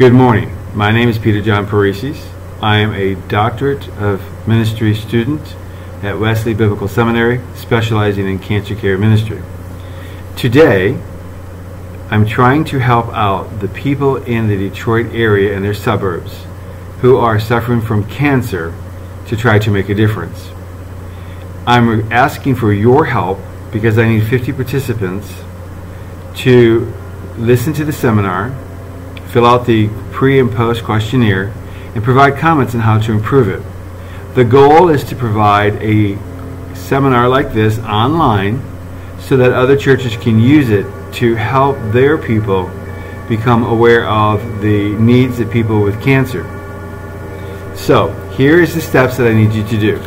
Good morning. My name is Peter John Parisis. I am a Doctorate of Ministry student at Wesley Biblical Seminary, specializing in cancer care ministry. Today, I'm trying to help out the people in the Detroit area and their suburbs who are suffering from cancer to try to make a difference. I'm asking for your help because I need 50 participants to listen to the seminar, fill out the pre and post questionnaire, and provide comments on how to improve it. The goal is to provide a seminar like this online so that other churches can use it to help their people become aware of the needs of people with cancer. So, here is the steps that I need you to do.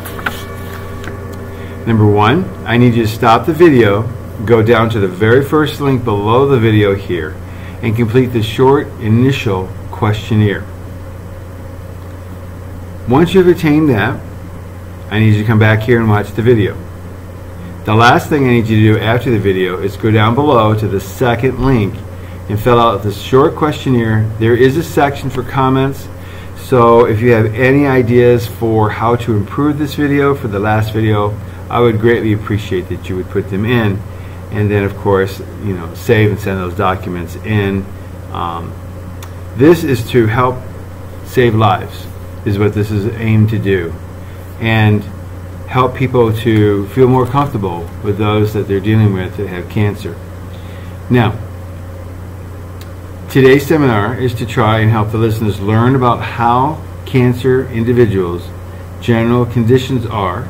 Number one, I need you to stop the video, go down to the very first link below the video here, and complete the short initial questionnaire. Once you've attained that, I need you to come back here and watch the video. The last thing I need you to do after the video is go down below to the second link and fill out this short questionnaire. There is a section for comments, so if you have any ideas for how to improve this video for the last video, I would greatly appreciate that you would put them in. And then, of course, save and send those documents in. This is to help save lives, is what this is aimed to do, and help people to feel more comfortable with those that they're dealing with that have cancer. Now, today's seminar is to try and help the listeners learn about how cancer individuals' general conditions are,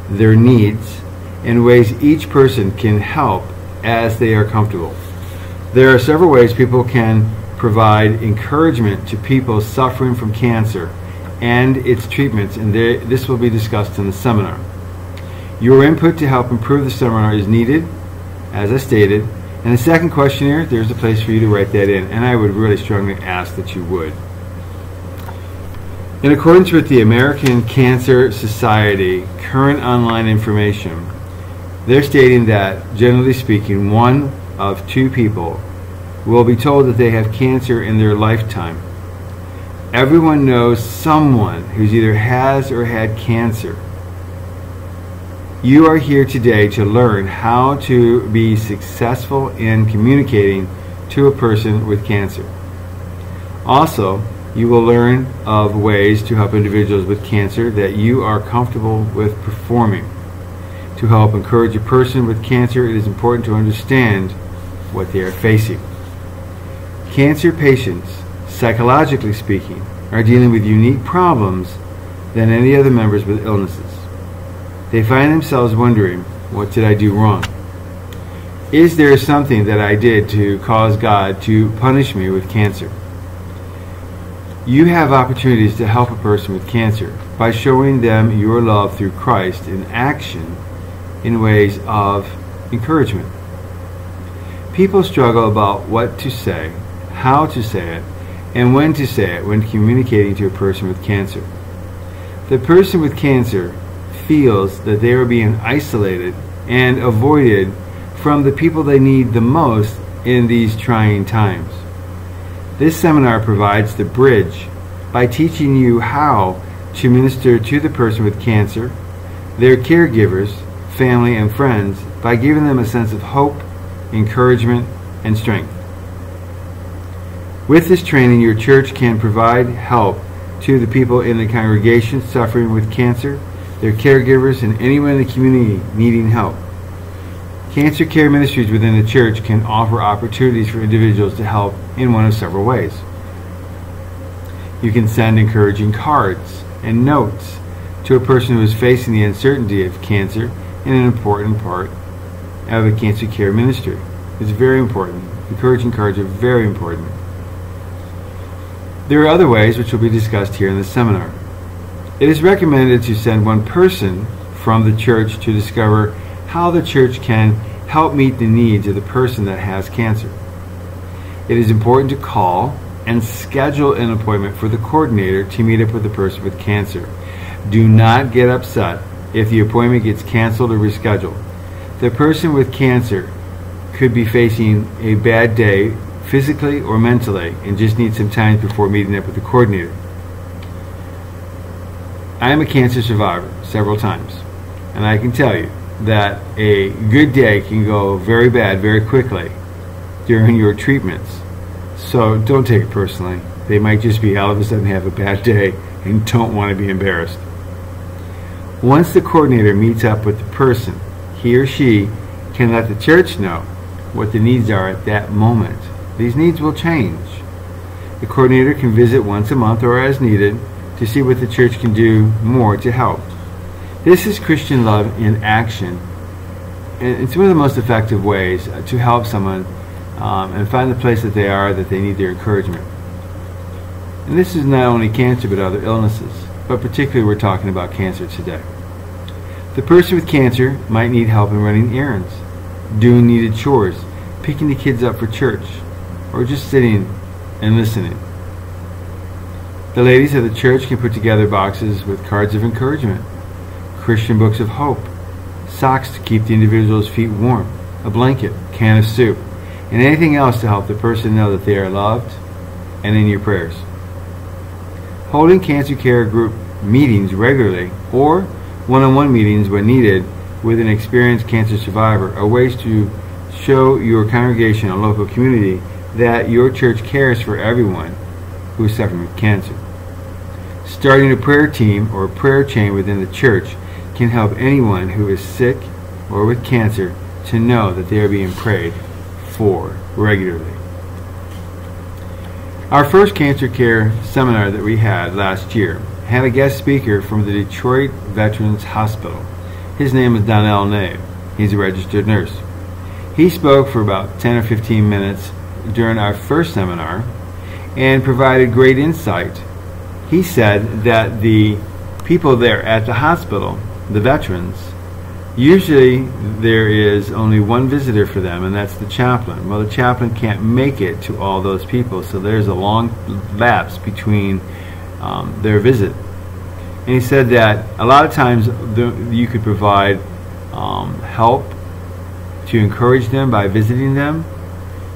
their needs, and ways each person can help as they are comfortable. There are several ways people can provide encouragement to people suffering from cancer and its treatments, and this will be discussed in the seminar. Your input to help improve the seminar is needed, as I stated, and the second questionnaire, there's a place for you to write that in, and I would really strongly ask that you would. In accordance with the American Cancer Society current online information, they're stating that, generally speaking, 1 of 2 people will be told that they have cancer in their lifetime. Everyone knows someone who's either has or had cancer. You are here today to learn how to be successful in communicating to a person with cancer. Also, you will learn of ways to help individuals with cancer that you are comfortable with performing. To help encourage a person with cancer, it is important to understand what they are facing. Cancer patients, psychologically speaking, are dealing with unique problems than any other members with illnesses. They find themselves wondering, what did I do wrong? Is there something that I did to cause God to punish me with cancer? You have opportunities to help a person with cancer by showing them your love through Christ in action in ways of encouragement. People struggle about what to say, how to say it, and when to say it when communicating to a person with cancer. The person with cancer feels that they are being isolated and avoided from the people they need the most in these trying times. This seminar provides the bridge by teaching you how to minister to the person with cancer, their caregivers, family, and friends by giving them a sense of hope, encouragement, and strength. With this training, your church can provide help to the people in the congregation suffering with cancer, their caregivers, and anyone in the community needing help. Cancer care ministries within the church can offer opportunities for individuals to help in one of several ways. You can send encouraging cards and notes to a person who is facing the uncertainty of cancer in an important part of a cancer care ministry. It's very important. Encouraging cards are very important. There are other ways which will be discussed here in the seminar. It is recommended to send one person from the church to discover how the church can help meet the needs of the person that has cancer. It is important to call and schedule an appointment for the coordinator to meet up with the person with cancer. Do not get upset if the appointment gets canceled or rescheduled. The person with cancer could be facing a bad day physically or mentally, and just need some time before meeting up with the coordinator. I am a cancer survivor several times, and I can tell you that a good day can go very bad very quickly during your treatments. So don't take it personally. They might just be all of a sudden have a bad day and don't want to be embarrassed. Once the coordinator meets up with the person, he or she can let the church know what the needs are at that moment. These needs will change. The coordinator can visit once a month or as needed to see what the church can do more to help. This is Christian love in action, and it's one of the most effective ways to help someone and find the place that they are, that they need their encouragement. And this is not only cancer but other illnesses, but particularly we're talking about cancer today. The person with cancer might need help in running errands, doing needed chores, picking the kids up for church, or just sitting and listening. The ladies of the church can put together boxes with cards of encouragement, Christian books of hope, socks to keep the individual's feet warm, a blanket, can of soup, and anything else to help the person know that they are loved and in your prayers. Holding cancer care group meetings regularly or one-on-one meetings when needed with an experienced cancer survivor are ways to show your congregation and local community that your church cares for everyone who is suffering with cancer. Starting a prayer team or a prayer chain within the church can help anyone who is sick or with cancer to know that they are being prayed for regularly. Our first cancer care seminar that we had last year had a guest speaker from the Detroit Veterans Hospital. His name is Donnell Nave. He's a registered nurse. He spoke for about 10 or 15 minutes during our first seminar and provided great insight. He said that the people there at the hospital, the veterans, usually there is only one visitor for them, and that's the chaplain. Well, the chaplain can't make it to all those people, so there's a long lapse between their visit. And he said that a lot of times you could provide help to encourage them by visiting them.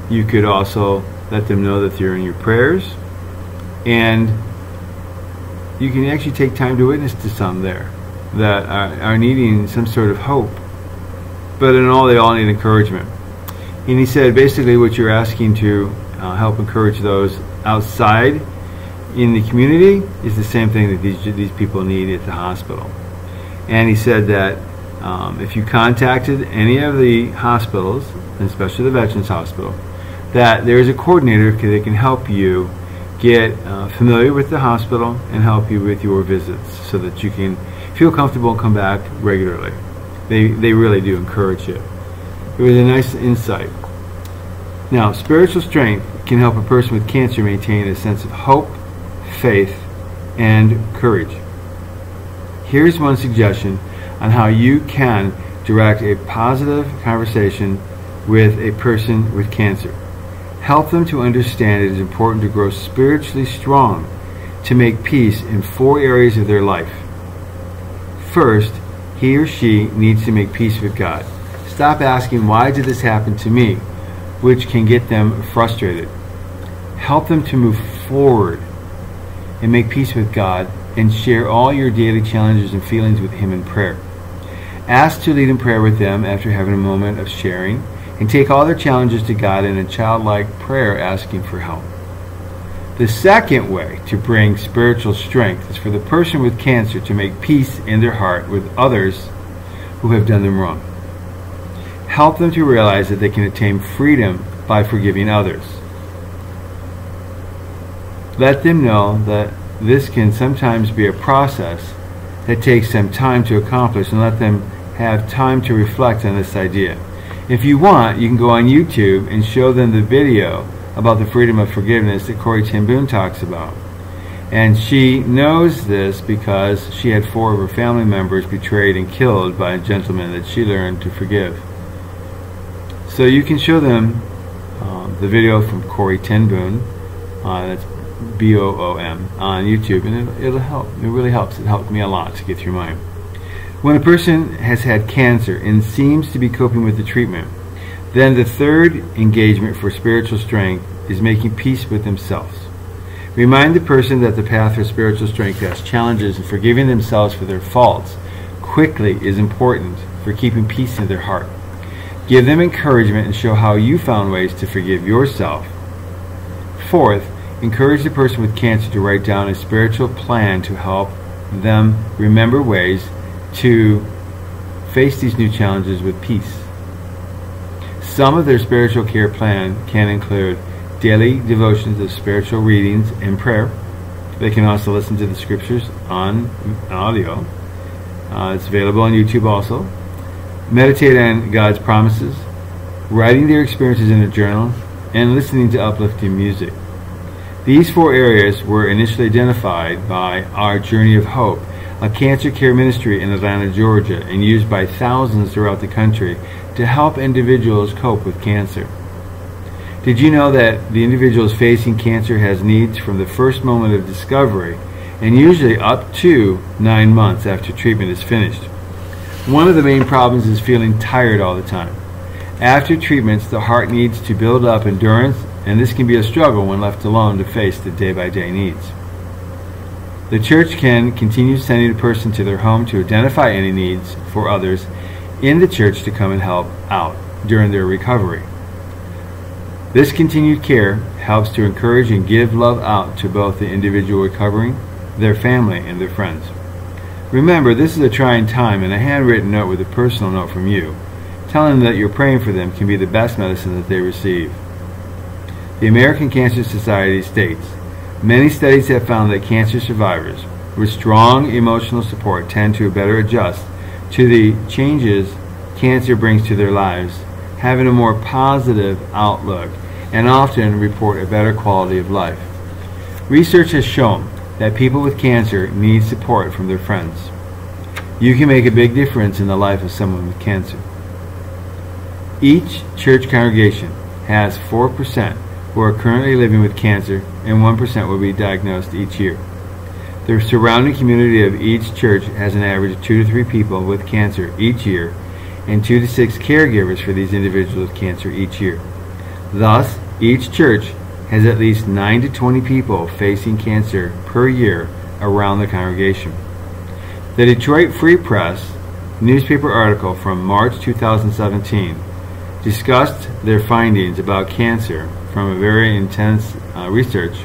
You could also let them know that they're in your prayers, and you can actually take time to witness to some there that are needing some sort of hope. But in all, they all need encouragement. And he said basically what you're asking to help encourage those outside in the community is the same thing that these people need at the hospital. And he said that if you contacted any of the hospitals, and especially the Veterans Hospital, that there's a coordinator that can help you get familiar with the hospital and help you with your visits so that you can feel comfortable and come back regularly. They really do encourage you. It was a nice insight. Now, spiritual strength can help a person with cancer maintain a sense of hope, faith, and courage. Here's one suggestion on how you can direct a positive conversation with a person with cancer. Help them to understand it is important to grow spiritually strong to make peace in 4 areas of their life. First, he or she needs to make peace with God. Stop asking, why did this happen to me? Which can get them frustrated. Help them to move forward and make peace with God and share all your daily challenges and feelings with Him in prayer. Ask to lead in prayer with them after having a moment of sharing, and take all their challenges to God in a childlike prayer asking for help. The second way to bring spiritual strength is for the person with cancer to make peace in their heart with others who have done them wrong. Help them to realize that they can attain freedom by forgiving others. Let them know that this can sometimes be a process that takes some time to accomplish, and let them have time to reflect on this idea. If you want, you can go on YouTube and show them the video about the freedom of forgiveness that Corrie ten Boom talks about. And she knows this because she had 4 of her family members betrayed and killed by a gentleman that she learned to forgive. So you can show them the video from Corrie ten Boom, that's B-O-O-M, on YouTube, and it'll help. It really helps. It helped me a lot to get through mine. When a person has had cancer and seems to be coping with the treatment, Then the third engagement for spiritual strength is making peace with themselves. Remind the person that the path for spiritual strength has challenges, and forgiving themselves for their faults quickly is important for keeping peace in their heart. Give them encouragement and show how you found ways to forgive yourself. Fourth, encourage the person with cancer to write down a spiritual plan to help them remember ways to face these new challenges with peace. Some of their spiritual care plan can include daily devotions of spiritual readings and prayer. They can also listen to the scriptures on audio. It's available on YouTube also. Meditate on God's promises, writing their experiences in a journal, and listening to uplifting music. These 4 areas were initially identified by Our Journey of Hope, a cancer care ministry in Atlanta, Georgia, and used by thousands throughout the country to help individuals cope with cancer. Did you know that the individuals facing cancer has needs from the first moment of discovery and usually up to 9 months after treatment is finished? One of the main problems is feeling tired all the time. After treatments, the heart needs to build up endurance, and this can be a struggle when left alone to face the day-by-day needs. The church can continue sending a person to their home to identify any needs for others in the church to come and help out during their recovery. This continued care helps to encourage and give love out to both the individual recovering, their family, and their friends. Remember, this is a trying time, and a handwritten note with a personal note from you, telling them that you're praying for them, can be the best medicine that they receive. The American Cancer Society states, many studies have found that cancer survivors with strong emotional support tend to better adjust to the changes cancer brings to their lives, having a more positive outlook, and often report a better quality of life. Research has shown that people with cancer need support from their friends. You can make a big difference in the life of someone with cancer. Each church congregation has 4% who are currently living with cancer, and 1% will be diagnosed each year. The surrounding community of each church has an average of 2 to 3 people with cancer each year, and 2 to 6 caregivers for these individuals with cancer each year. Thus, each church has at least 9 to 20 people facing cancer per year around the congregation. The Detroit Free Press newspaper article from March 2017 discussed their findings about cancer from a very intense research,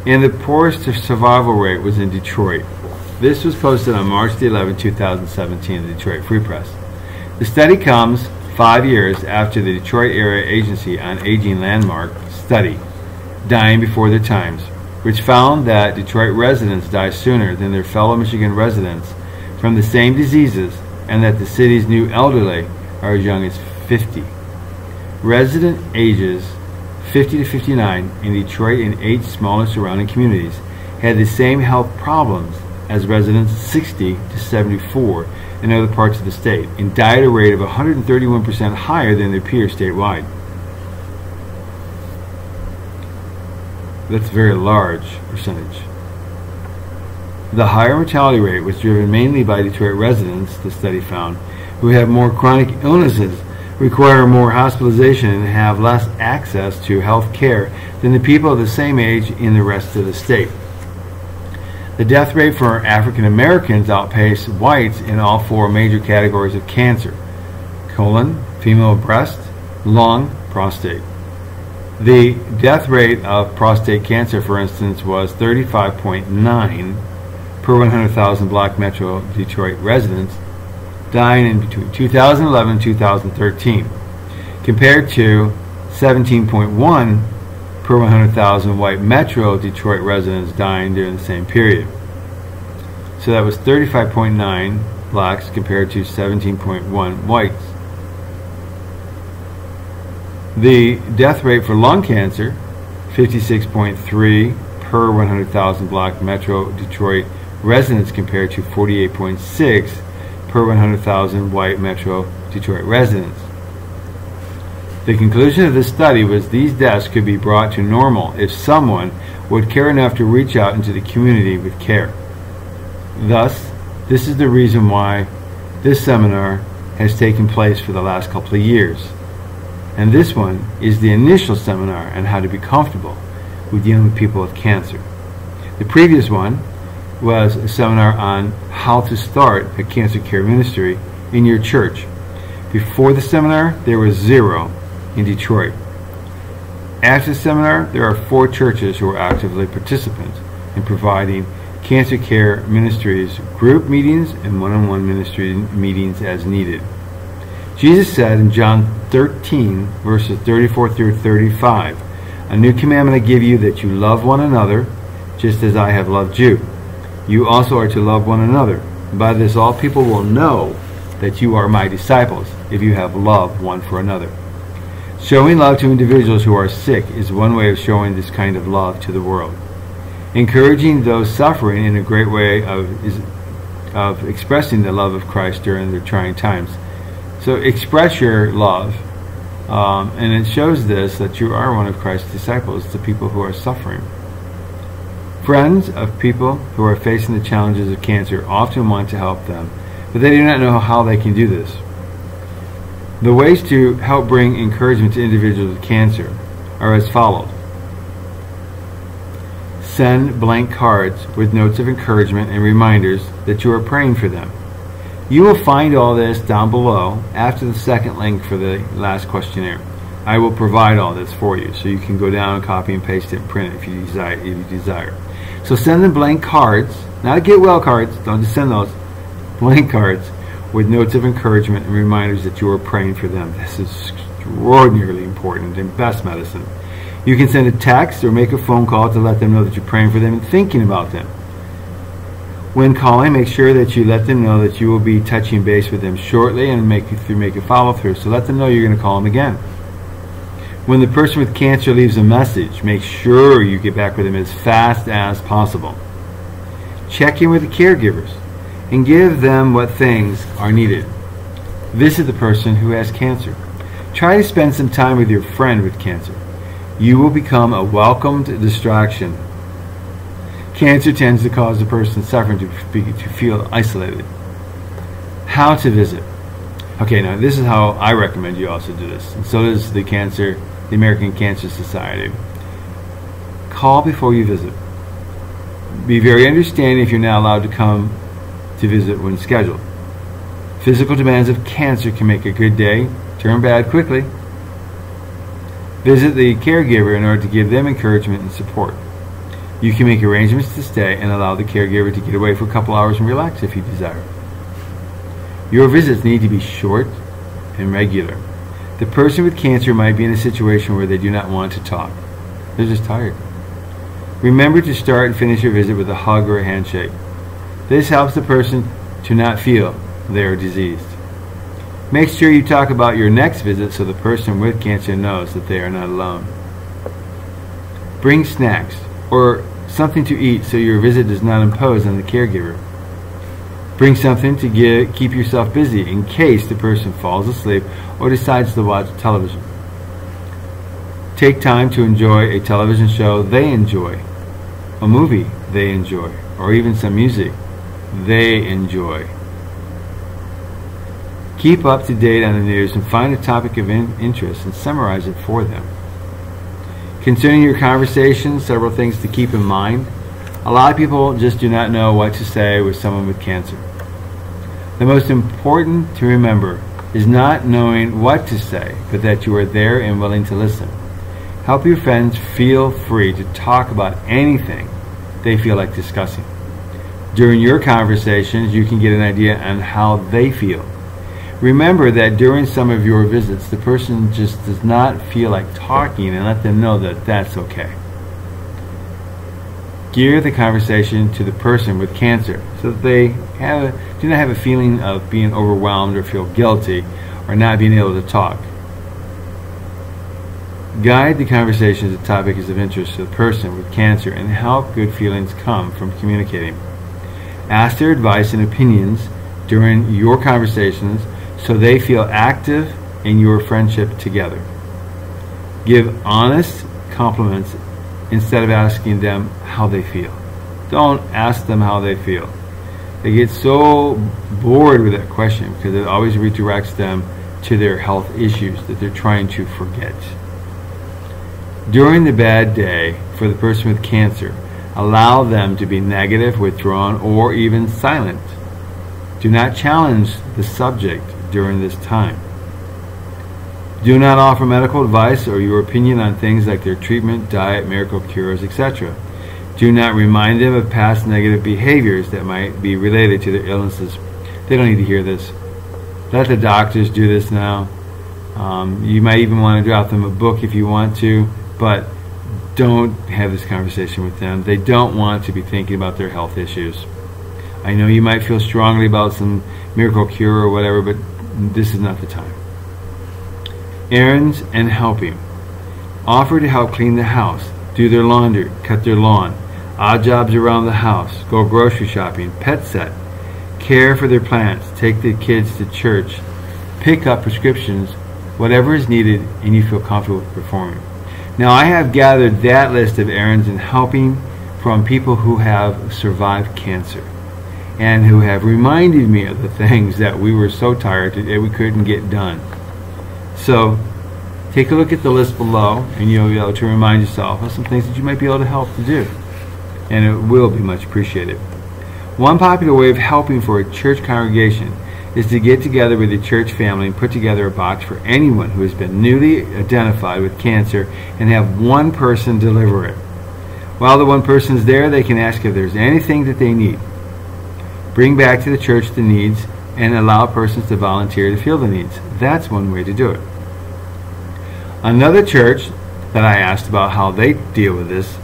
and the poorest survival rate was in Detroit. This was posted on March 11, 2017 in the Detroit Free Press. The study comes 5 years after the Detroit Area Agency on Aging Landmark study, Dying Before Their Times, which found that Detroit residents die sooner than their fellow Michigan residents from the same diseases, and that the city's new elderly are as young as 50. Resident ages 50 to 59 in Detroit and 8 smaller surrounding communities had the same health problems as residents 60 to 74 in other parts of the state, and died at a rate of 131% higher than their peers statewide. That's a very large percentage. The higher mortality rate was driven mainly by Detroit residents, the study found, who have more chronic illnesses, require more hospitalization, and have less access to health care than the people of the same age in the rest of the state. The death rate for African Americans outpaced whites in all 4 major categories of cancer: colon, female breast, lung, prostate. The death rate of prostate cancer, for instance, was 35.9 per 100,000 Black Metro Detroit residents dying in between 2011 and 2013, compared to 17.1 per 100,000 white Metro Detroit residents dying during the same period. So that was 35.9 blacks compared to 17.1 whites. The death rate for lung cancer, 56.3 per 100,000 Black Metro Detroit residents compared to 48.6 per 100,000 white Metro Detroit residents. The conclusion of this study was these deaths could be brought to normal if someone would care enough to reach out into the community with care. Thus, this is the reason why this seminar has taken place for the last couple of years. And this one is the initial seminar on how to be comfortable with dealing with people with cancer. The previous one was a seminar on how to start a cancer care ministry in your church. Before the seminar, there was 0 in Detroit. After the seminar, there are 4 churches who are actively participants in providing cancer care ministries, group meetings, and one-on-one ministry meetings as needed. Jesus said in John 13, verses 34 through 35, "A new commandment I give you, that you love one another, just as I have loved you. You also are to love one another. By this all people will know that you are my disciples, if you have love one for another." Showing love to individuals who are sick is one way of showing this kind of love to the world. Encouraging those suffering in a great way of expressing the love of Christ during their trying times. So express your love, and it shows this, that you are one of Christ's disciples to people who are suffering. Friends of people who are facing the challenges of cancer often want to help them, but they do not know how they can do this. The ways to help bring encouragement to individuals with cancer are as follows. Send blank cards with notes of encouragement and reminders that you are praying for them. You will find all this down below after the second link for the last questionnaire. I will provide all this for you, so you can go down and copy and paste it and print it if you desire. So send them blank cards, not get well cards, don't just send those, blank cards with notes of encouragement and reminders that you are praying for them. This is extraordinarily important and best medicine. You can send a text or make a phone call to let them know that you're praying for them and thinking about them. When calling, make sure that you let them know that you will be touching base with them shortly and make a follow-through. So let them know you're going to call them again. When the person with cancer leaves a message, make sure you get back with them as fast as possible. Check in with the caregivers and give them what things are needed. Visit the person who has cancer. Try to spend some time with your friend with cancer. You will become a welcomed distraction. Cancer tends to cause the person suffering to feel isolated. How to visit. Okay, now this is how I recommend you also do this. And so does the American Cancer Society. Call before you visit. Be very understanding if you're not allowed to come to visit when scheduled. Physical demands of cancer can make a good day turn bad quickly. Visit the caregiver in order to give them encouragement and support. You can make arrangements to stay and allow the caregiver to get away for a couple hours and relax if you desire. Your visits need to be short and regular. The person with cancer might be in a situation where they do not want to talk. They're just tired. Remember to start and finish your visit with a hug or a handshake. This helps the person to not feel they are diseased. Make sure you talk about your next visit so the person with cancer knows that they are not alone. Bring snacks or something to eat so your visit does not impose on the caregiver. Bring something to keep yourself busy in case the person falls asleep or decides to watch television. Take time to enjoy a television show they enjoy, a movie they enjoy, or even some music they enjoy. Keep up to date on the news and find a topic of interest and summarize it for them. Concerning your conversations, several things to keep in mind. A lot of people just do not know what to say with someone with cancer. The most important to remember is not knowing what to say, but that you are there and willing to listen. Help your friends feel free to talk about anything they feel like discussing. During your conversations, you can get an idea on how they feel. Remember that during some of your visits, the person just does not feel like talking, and let them know that that's okay. Gear the conversation to the person with cancer so that they do not have a feeling of being overwhelmed or feel guilty or not being able to talk. Guide the conversation as the topic is of interest to the person with cancer and help good feelings come from communicating. Ask their advice and opinions during your conversations so they feel active in your friendship together. Give honest compliments instead of asking them how they feel. Don't ask them how they feel. They get so bored with that question because it always redirects them to their health issues that they're trying to forget. During the bad day for the person with cancer, allow them to be negative, withdrawn, or even silent. Do not challenge the subject during this time. Do not offer medical advice or your opinion on things like their treatment, diet, miracle cures, etc. Do not remind them of past negative behaviors that might be related to their illnesses. They don't need to hear this. Let the doctors do this now. You might even want to drop them a book if you want to, but don't have this conversation with them. They don't want to be thinking about their health issues. I know you might feel strongly about some miracle cure or whatever, but this is not the time. Errands and helping. Offer to help clean the house, do their laundry, cut their lawn, odd jobs around the house, go grocery shopping, pet set, care for their plants, take the kids to church, pick up prescriptions, whatever is needed and you feel comfortable with performing. Now, I have gathered that list of errands and helping from people who have survived cancer and who have reminded me of the things that we were so tired that we couldn't get done. So take a look at the list below and you'll be able to remind yourself of some things that you might be able to help to do, and it will be much appreciated. One popular way of helping for a church congregation is to get together with the church family and put together a box for anyone who has been newly identified with cancer and have one person deliver it. While the one person is there, they can ask if there's anything that they need. Bring back to the church the needs and allow persons to volunteer to fill the needs. That's one way to do it. Another church that I asked about how they deal with this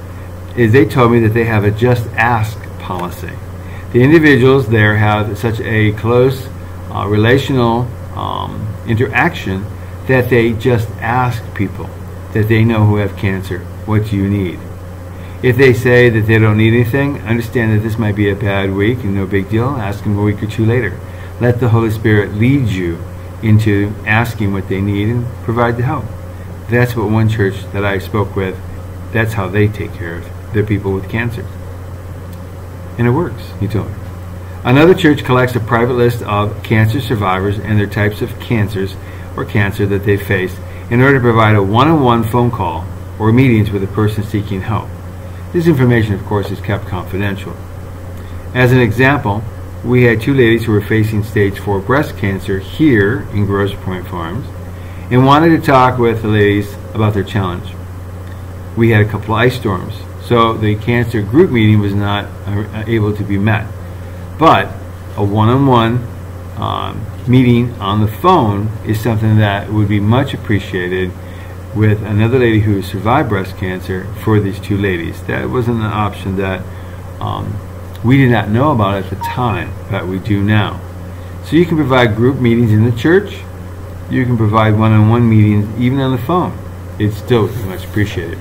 is they told me that they have a just ask policy. The individuals there have such a close relational interaction that they just ask people that they know who have cancer, what do you need? If they say that they don't need anything, understand that this might be a bad week and no big deal. Ask them a week or two later. Let the Holy Spirit lead you into asking what they need and provide the help. That's what one church that I spoke with, that's how they take care of their people with cancer. And it works, he told me. Another church collects a private list of cancer survivors and their types of cancers or cancer that they face in order to provide a one-on-one phone call or meetings with a person seeking help. This information, of course, is kept confidential. As an example, we had two ladies who were facing stage 4 breast cancer here in Grosse Pointe Farms and wanted to talk with the ladies about their challenge. We had a couple of ice storms, so the cancer group meeting was not able to be met. But a one-on-one meeting on the phone is something that would be much appreciated with another lady who survived breast cancer for these two ladies. That wasn't an option that we did not know about at the time, but we do now. So you can provide group meetings in the church. You can provide one-on-one meetings even on the phone. It's still much appreciated.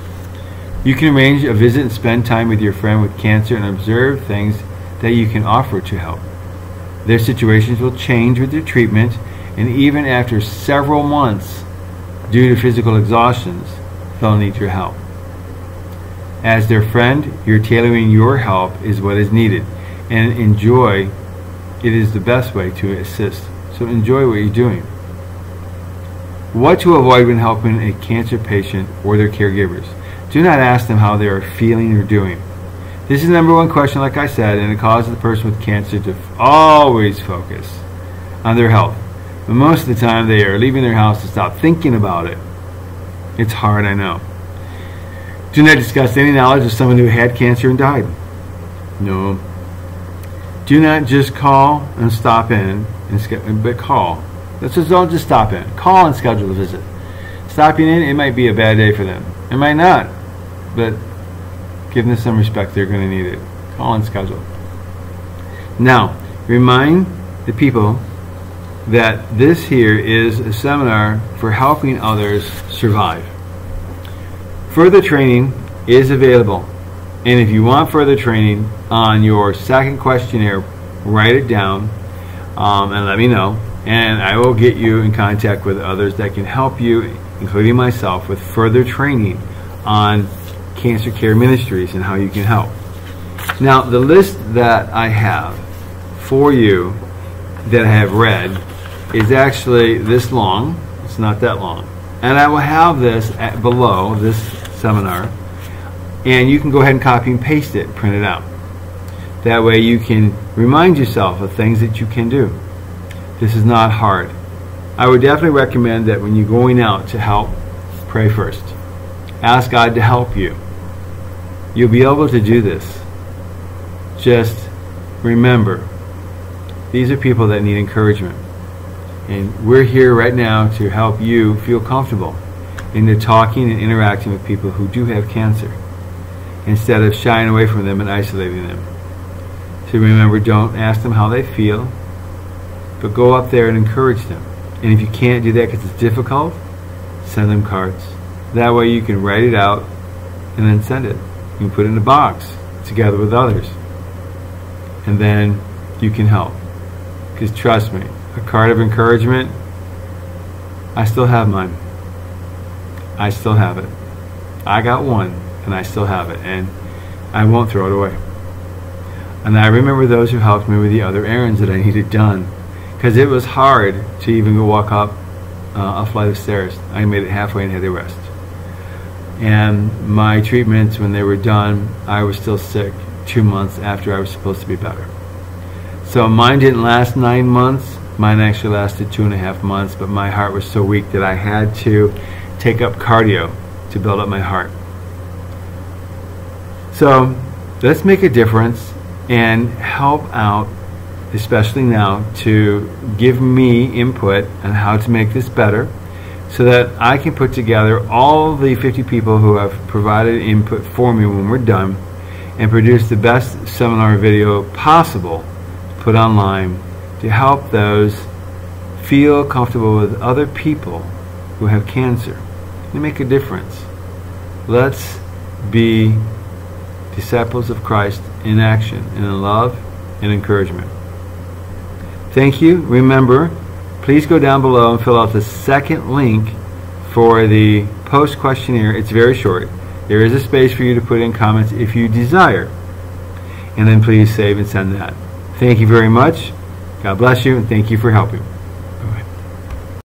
You can arrange a visit and spend time with your friend with cancer and observe things that you can offer to help. Their situations will change with their treatment, and even after several months, due to physical exhaustions, they'll need your help. As their friend, you're tailoring your help is what is needed, and enjoy. It is the best way to assist. So enjoy what you're doing. What to avoid when helping a cancer patient or their caregivers. Do not ask them how they are feeling or doing. This is the number one question, like I said, and it causes the person with cancer to always focus on their health. But most of the time they are leaving their house to stop thinking about it. It's hard, I know. Do not discuss any knowledge of someone who had cancer and died. No. Do not just call and stop in, but call. Don't just stop in. Call and schedule a visit. Stopping in, it might be a bad day for them. It might not, but give them some respect. They're going to need it. Call and schedule. Now, remind the people that this here is a seminar for helping others survive. Further training is available, and if you want further training on your second questionnaire, write it down and let me know, and I will get you in contact with others that can help you, including myself, with further training on cancer care ministries and how you can help. Now, the list that I have for you that I have read is actually this long. It's not that long. And I will have this below this seminar, and you can go ahead and copy and paste it, print it out. That way you can remind yourself of things that you can do. This is not hard. I would definitely recommend that when you're going out to help, pray first. Ask God to help you. You'll be able to do this. Just remember, these are people that need encouragement. And we're here right now to help you feel comfortable into talking and interacting with people who do have cancer, instead of shying away from them and isolating them. So remember, don't ask them how they feel, but go up there and encourage them. And if you can't do that because it's difficult, send them cards. That way you can write it out and then send it. You can put it in a box together with others. And then you can help. Because trust me, a card of encouragement, I still have mine. I still have it. I got one, and I still have it. And I won't throw it away. And I remember those who helped me with the other errands that I needed done. Because it was hard to even go walk up a flight of stairs. I made it halfway and had to rest. And my treatments, when they were done, I was still sick 2 months after I was supposed to be better. So mine didn't last 9 months. Mine actually lasted 2.5 months, but my heart was so weak that I had to take up cardio to build up my heart. So let's make a difference and help out, especially now, to give me input on how to make this better, so that I can put together all the 50 people who have provided input for me when we're done and produce the best seminar video possible to put online to help those feel comfortable with other people who have cancer and make a difference. Let's be disciples of Christ in action and in love and encouragement. Thank you. Remember, please go down below and fill out the second link for the post questionnaire. It's very short. There is a space for you to put in comments if you desire. And then please save and send that. Thank you very much. God bless you, and thank you for helping.